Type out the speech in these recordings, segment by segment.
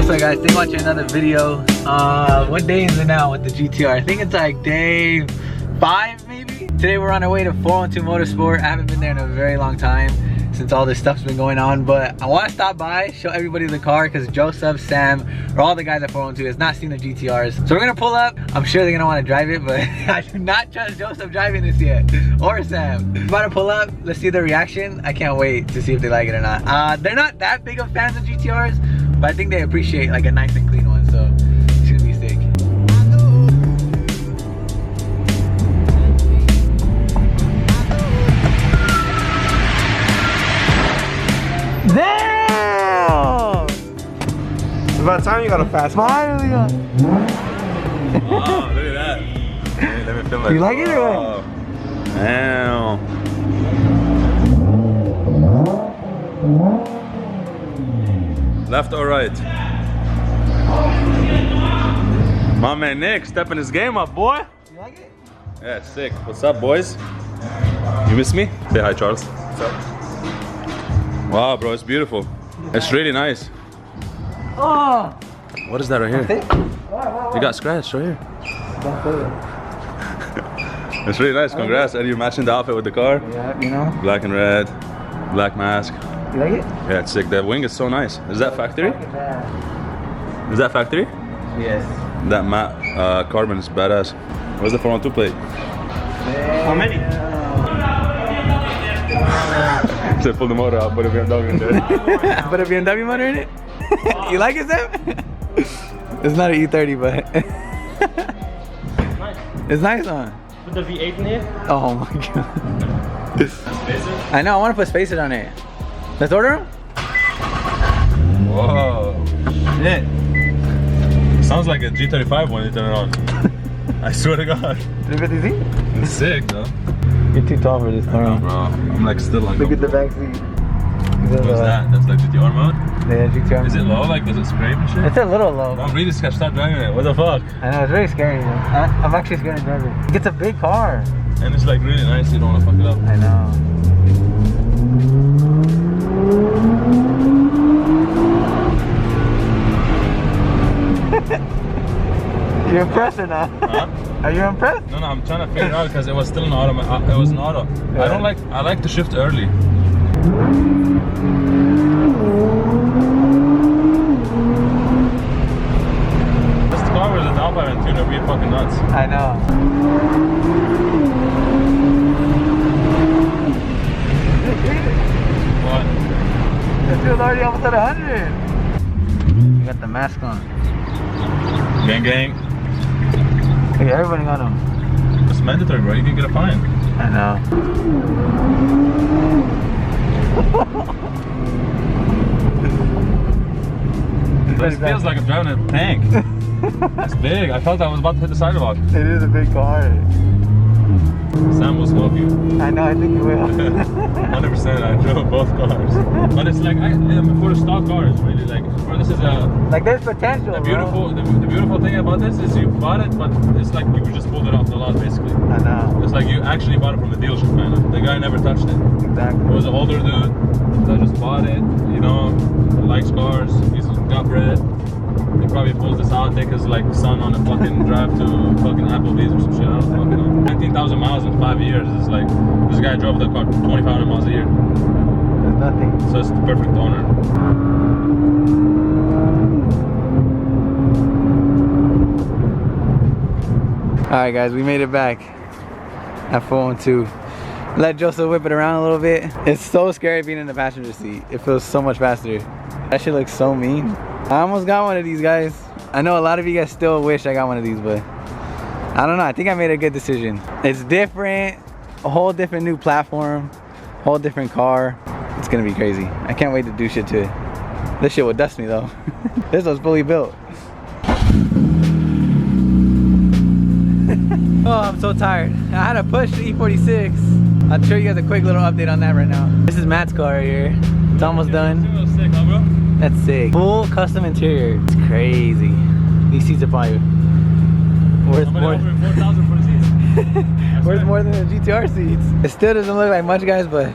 What's up guys, thanks for watching another video. What day is it now with the GTR? I think it's like day 5 maybe? Today we're on our way to 412 Motorsport. I haven't been there in a very long time since all this stuff's been going on, but I want to stop by, show everybody the car because Joseph, Sam, or all the guys at 412 has not seen the GTRs. So we're gonna pull up. I'm sure they're gonna want to drive it, but I do not trust Joseph driving this yet, or Sam. We're about to pull up, let's see their reaction. I can't wait to see if they like it or not. They're not that big of fans of GTRs, but I think they appreciate like a nice and clean one, so it's gonna be sick. Damn! It's about time you got a fast car. Finally! Oh, look at that. Hey, let me film it. You like it or what? Damn. Left or right? My man Nick stepping his game up, boy. You like it? Yeah, sick. What's up, boys? You miss me? Say hi, Charles. What's up? Wow, bro, it's beautiful. It's really nice. Oh! What is that right here? You got scratched right here. It's really nice. Congrats. And you're matching the outfit with the car. Yeah, you know. Black and red, black mask. You like it? Yeah, it's sick. The wing is so nice. Is that factory? Is that factory? Yes. That matte carbon is badass. Where's the 412 plate? How many? So pull the motor out, put a BMW in there. Put a BMW motor in it? You like it, Sam? It's not an E30, but it's nice, huh? Put the V8 in here. Oh my god. I know, I want to put spacers on it. Let's order them? Whoa. Shit. Sounds like a G35 when you turn it on. I swear to God. 350Z? It's sick, though. You're too tall for this car. Bro, I'm like still uncomfortable. Look at the back seat. What's that? That's like GTR mode? Yeah, GTR. Is it low? Like, does it scrape and shit? It's a little low. I'm really scared. Stop driving it. What the fuck? I know, it's very scary. I'm actually scared to drive it. It's a big car. And it's like really nice. You don't want to fuck it up. I know. You impressed or not? Huh? Are you impressed? No, I'm trying to figure it out because it was still an auto. It was an auto. Yeah. I like to shift early. This car with a down payment tune would be fucking nuts. I know. What? This dude's already almost at 100. You got the mask on. Gang gang. Look at everybody got them. It's mandatory, bro. You can get a fine. I know. This feels like I'm driving a tank. It's big. I felt I was about to hit the sidewalk. It is a big car. Sam will smoke you. I know, I think you will. 100%. I drove both cars. But it's like, for the stock cars, really. Like, for this is a... Like there's potential, The beautiful thing about this is you bought it, but it's like you just pulled it off the lot, basically. I know. It's like you actually bought it from the dealership, kind of. The guy never touched it. Exactly. It was an older dude that just bought it, you know, likes cars, he's got bread. He probably pulls this out, take his like son on a fucking drive to fucking Applebee's or some shit. I don't fucking know. 19,000 miles in 5 years. It's like this guy drove that car 2,500 miles a year. There's nothing. So it's the perfect owner. Alright guys, we made it back at 412. Let Joseph whip it around a little bit. It's so scary being in the passenger seat. It feels so much faster. That shit looks so mean. I almost got one of these, guys. I know a lot of you guys still wish I got one of these, but I don't know. I think I made a good decision. It's different, a whole different new platform, whole different car. It's gonna be crazy. I can't wait to do shit to it. This shit would dust me though. This was fully built. Oh, I'm so tired. I had to push the E46. I'll show you guys a quick little update on that right now. This is Matt's car right here. It's almost done. Sick, huh, bro? That's sick. Full custom interior. It's crazy. These seats are probably worth more. $4,000 for the seats. Worth more than the GTR seats. It still doesn't look like much, guys, but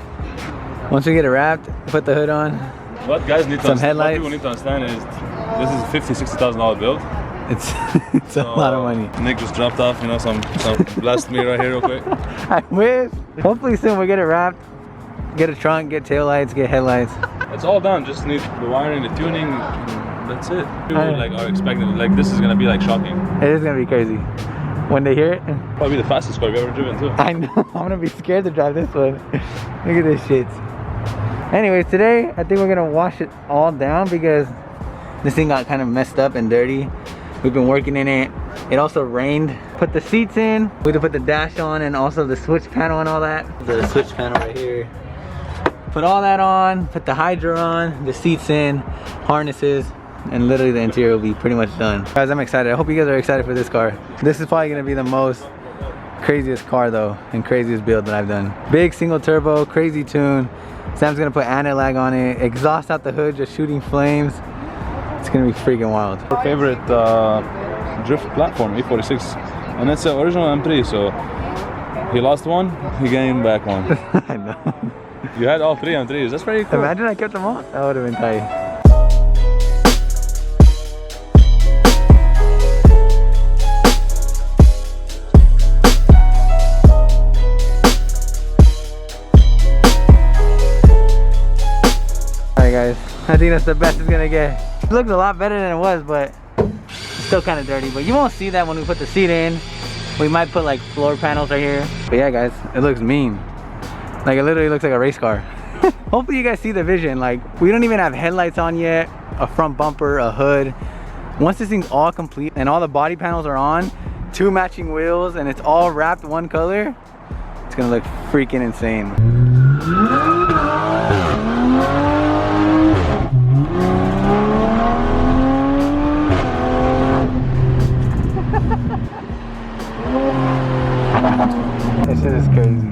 once we get it wrapped, put the hood on. What guys need to Some understand, what headlights. people need to understand is This is $50,000-$60,000 build. It's a lot of money. Nick just dropped off, you know, some blessed me right here real quick. I wish. Hopefully soon we'll get it wrapped. Get a trunk, get taillights, get headlights. It's all done. Just need the wiring, the tuning, and that's it. People like are expecting like this is gonna be like shocking. It is gonna be crazy when they hear it. Probably the fastest car I've ever driven too. I know. I'm gonna be scared to drive this one. Look at this shit. Anyways, today I think we're gonna wash it all down because this thing got kind of messed up and dirty. We've been working in it. It also rained. Put the seats in. We had to put the dash on and also the switch panel and all that. The switch panel right here. Put all that on. Put the hydro on. The seats in. Harnesses. And literally the interior will be pretty much done. Guys, I'm excited. I hope you guys are excited for this car. This is probably gonna be the most craziest car though, and craziest build that I've done. Big single turbo, crazy tune. Sam's gonna put anti-lag on it. Exhaust out the hood, just shooting flames. It's gonna be freaking wild. Our favorite drift platform, E46, and it's an original M3. So he lost one, he gained back one. I know. You had all 3 M3s. That's pretty cool. Imagine I kept them all. That would have been tight. Alright guys, I think that's the best it's gonna get. It looks a lot better than it was, but it's still kind of dirty. But you won't see that when we put the seat in. We might put like floor panels right here. But yeah guys, it looks mean. Like it literally looks like a race car. Hopefully you guys see the vision. Like we don't even have headlights on yet, a front bumper, a hood. Once this thing's all complete and all the body panels are on, 2 matching wheels, and it's all wrapped one color, it's gonna look freaking insane. This shit is crazy.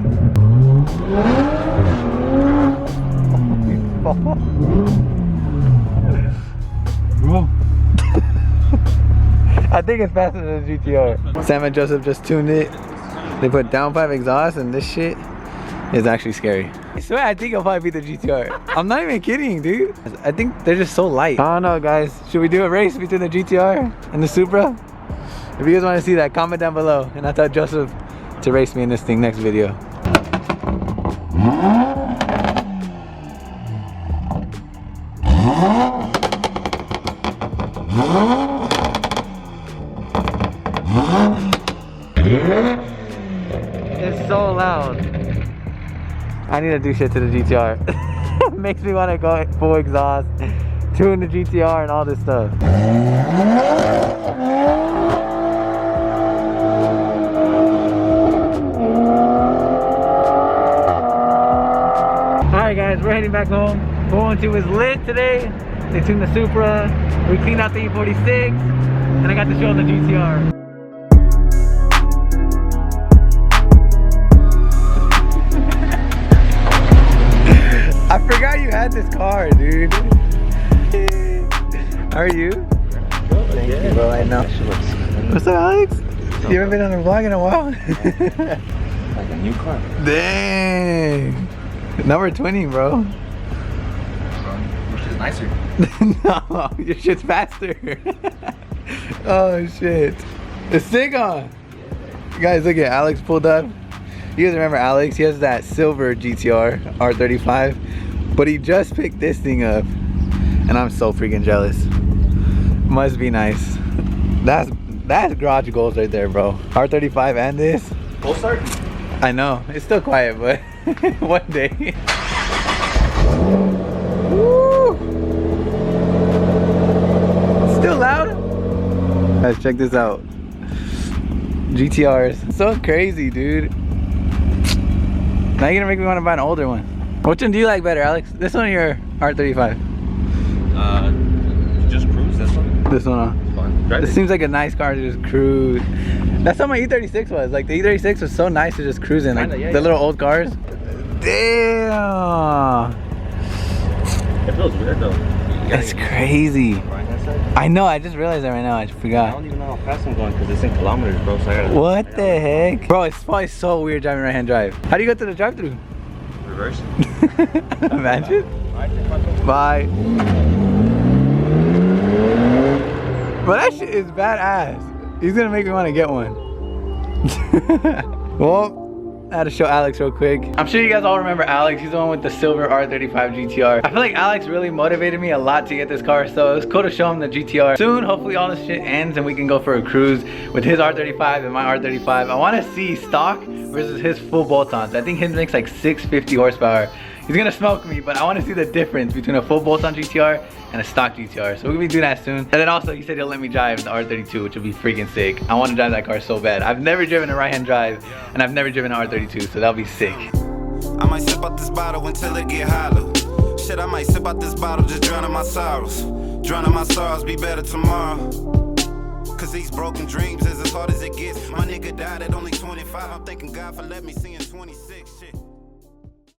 Bro. I think it's faster than the GTR. Sam and Joseph just tuned it. They put downpipe exhaust and this shit is actually scary. I swear I think it'll probably be the GTR. I'm not even kidding, dude. I think they're just so light. I don't know guys. Should we do a race between the GTR and the Supra? If you guys want to see that, comment down below. And I'll tell Joseph to race me in this thing next video. It's so loud. I need to do shit to the GTR. Makes me want to go full exhaust, tune the GTR and all this stuff. Alright guys, we're heading back home. 412 was lit today. They tuned the Supra. We cleaned out the E46. And I got to show the GTR. I forgot you had this car, dude. How are you? Thank you, bro. I know. What's up, Alex? You haven't been on the vlog in a while? Like a new car. Dang. Number 20, bro. Which is nicer. No, your shit's faster. Oh shit. It's sick on. Guys, look at Alex pulled up. You guys remember Alex? He has that silver GTR R35, but he just picked this thing up, and I'm so freaking jealous. Must be nice. That's garage goals right there, bro. R35 and this. Full start? I know it's still quiet, but one day. Woo! Still loud? Guys, check this out. GTRs, so crazy, dude. Now you're gonna make me want to buy an older one. Which one do you like better, Alex? This one or your R35? Just cruise this one. This one, huh? Fun. This seems like a nice car to just cruise. That's how my E36 was. Like the E36 was so nice to just cruise in. Like Kinda, yeah, the little old cars. Damn. It feels weird though. That's crazy. I know, I just realized that right now. I I forgot. don't even know how fast I'm going because it's in kilometers, bro. So I gotta. What the heck? Bro, it's probably so weird driving right-hand drive. How do you go to the drive-thru? Reverse. Imagine. Bye. But that shit is badass. He's gonna make me want to get one. Well, I had to show Alex real quick. I'm sure you guys all remember Alex. He's the one with the silver R35 Gtr. I feel like Alex really motivated me a lot to get this car, so it was cool to show him the GTR. Soon, hopefully all this shit ends and we can go for a cruise with his R35 and my R35. I want to see stock versus his full bolt-ons. I think his makes like 650 horsepower. He's gonna smoke me, but I want to see the difference between a full bolt-on GTR and a stock GTR. So we're gonna be doing that soon. And then also, he said he'll let me drive the R32, which will be freaking sick. I want to drive that car so bad. I've never driven a right-hand drive, and I've never driven an R32, so that'll be sick. I might sip out this bottle until it get hollow. Shit, I might sip out this bottle, just drowning my sorrows. Drowning my sorrows, be better tomorrow. Cause these broken dreams is as hard as it gets. My nigga died at only 25. I'm thanking God for letting me see in 26. Shit.